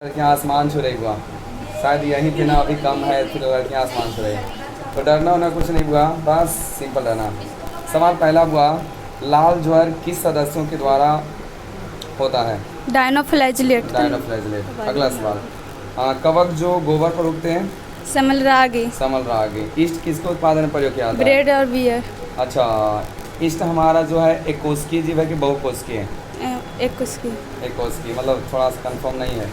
लड़कियाँ आसमान छू रही हुआ, शायद यही कि ना अभी कम है फिर लड़कियाँ आसमान छू रही। तो डरना होना कुछ नहीं हुआ, बस सिंपल रहना। सवाल पहला हुआ, लाल ज्वर किस सदस्यों के द्वारा होता है? डायनोफ्लैजिलेट। डायनोफ्लैजिलेट। अगला सवाल, कवक जो गोबर पर उगते हैं? समलरागी। समलरागी। ईस्ट किसके उत्पादन में प्रयोग किया जाता है? ब्रेड और बियर। अच्छा, ईस्ट हमारा जो है एक कोशिकीय जीव है कि बहुकोशिकीय है? एक उसकी एक कोशिकीय, मतलब थोड़ा सा कंफर्म नहीं है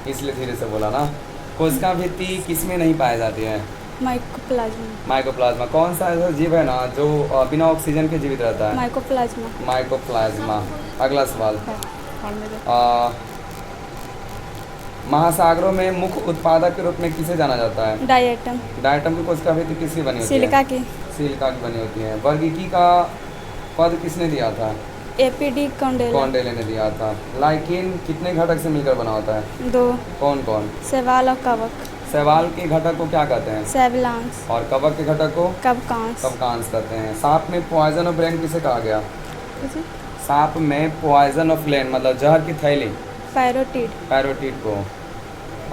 इसलिए धीरे से बोला ना। कोशिका भित्ति किसमें नहीं पाई जाती है? माइकोप्लाज्मा। माइकोप्लाज्मा। कौन सा ऐसा जीव है ना जो बिना ऑक्सीजन के जीवित रहता है? माइकोप्लाज्मा। माइकोप्लाज्मा। अगला सवाल, महासागरों में मुख्य उत्पादक के रूप में किसे जाना जाता है? डायटम। डायटम की कोशिका भित्ति किसकी बनी होती है? सिलिका की। सिलिका की बनी होती है। वर्गीकी का पद किसने दिया था? एपीडी कॉन्डेला। कॉन्डेले ने दिया था। लाइकिन कितने घटक से मिलकर बना होता है? 2। कौन कौन? शैवाल और कवक। शैवाल के घटक को क्या कहते हैं? सेबलांस। और कवक के घटक को? कवकांश। कवकांश कहते हैं। सांप में पॉइजन ऑफ ब्रेन किसे कहा गया? सांप में पॉइजन ऑफ ब्रेन मतलब जहर की थैली? पैरोटिड। पैरोटिड को।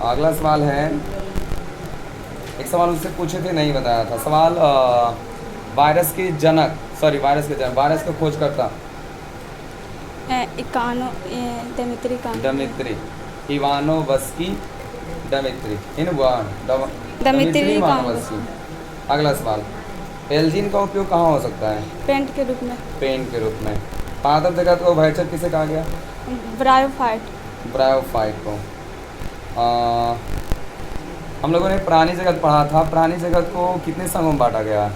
अगला सवाल है, एक सवाल उससे पूछे थे नहीं बताया था। सवाल, वायरस के जनक, वायरस का खोजकर्ता? डेमित्री कानो। डमित्री। इवानोवस्की डमित्री। डमित्री इवानोवस्की। अगला सवाल, एल्जीन का उपयोग कहाँ हो सकता है? पेंट के रूप में। पेन के रूप में। पादप जगत को उभयचर किसे कहा गया? ब्रायोफाइट। ब्रायोफाइट को। हम लोगों ने प्राणी जगत पढ़ा था, प्राणी जगत को कितने संघों में बांटा गया है?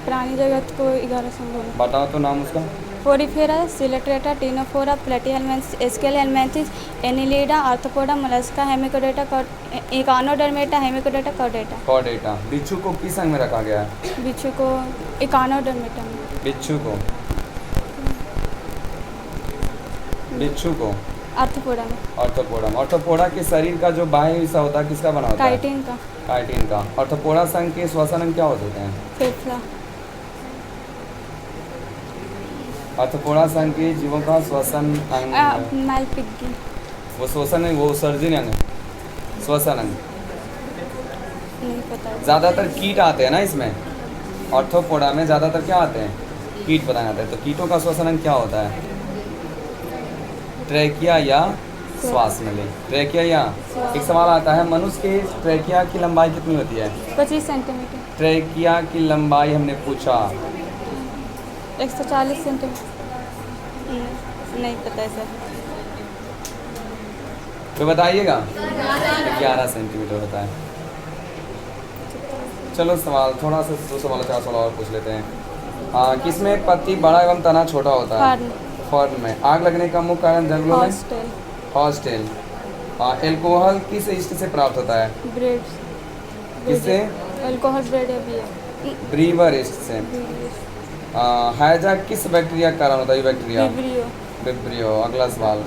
प्राणी जगत को 11 संघों में। बताओ तो नाम उसका। Porifera, coelenterata, ctenophora, platyhelminthes, aschelminthes, annelida, arthropoda, mollusca, hemichordata, echinodermata, hemichordata, chordata. Chordata. बिच्छू को किस संघ में रखा गया है? बिच्छू को इकानोडर्मेटा में। बिच्छू को आर्थ्रोपोडा में। ऑर्थोपोडा। ऑर्थोपोडा के शरीर का जो बाह्य हिस्सा होता है किसका बना होता है? काइटिन का। काइटिन का। ऑर्थोपोडा संघ के श्वसन अंग क्या होते हैं? फेफड़ा। ऑर्थोपोडा संघ के जीवों का श्वसन अंग मैलपिग्गी। वो श्वसन अंग, वो सर्जन अंग, श्वसन अंग। नहीं पता। ज़्यादातर कीट आते हैं ना इसमें, ऑर्थोपोडा में ज़्यादातर क्या आते हैं? कीट बताए जाते हैं। तो कीटों का श्वसन अंग क्या होता है? ट्रैकिया या श्वास नली। ट्रैकिया या। एक सवाल आता है, मनुष्य के ट्रैकिया की लंबाई कितनी होती है? 25 सेंटीमीटर। ट्रैकिया की लंबाई हमने पूछा। 140 सेंटीमीटर। नहीं पता है सर। तो बताइएगा। 11 सेंटीमीटर होता है। चलो सवाल थोड़ा सा 2 सवाल 4 सवाल और पूछ लेते हैं। किसमें पत्ती बड़ा एवं तना छोटा होता है? फर्न में। आग लगने का मुख्य कारण जंगलों में? हॉस्टेल। एल्कोहल किस ईस्ट से प्राप्त होता है? ब्रेड। किससे? अल्कोहल, ब्रेड या बियर। ब्रीवर ईस्ट से। हैजा किस बैक्टीरिया का कारण होता है? Bacteria vibrio. अगला सवाल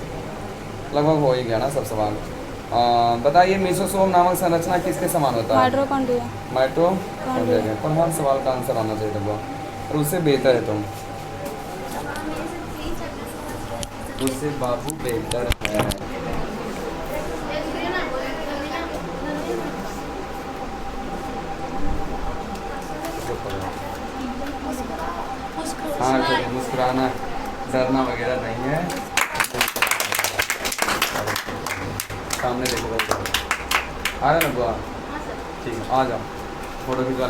लगभग हो ही गया ना सब सवाल। बताइए, मेसोसोम नामक संरचना किसके समान होता है? माइटोकॉन्ड्रिया। माइटोकॉन्ड्रिया। पर हर सवाल का आंसर आना चाहिए था, और उससे बेहतर है तुम। उससे बाबू बेहतर है। हाँ चलिए, मुस्कुराना डरना वगैरह नहीं है। सामने देखो, आ रहा है ना बुआ? ठीक है, आ जाओ, फोटो खिंचवा।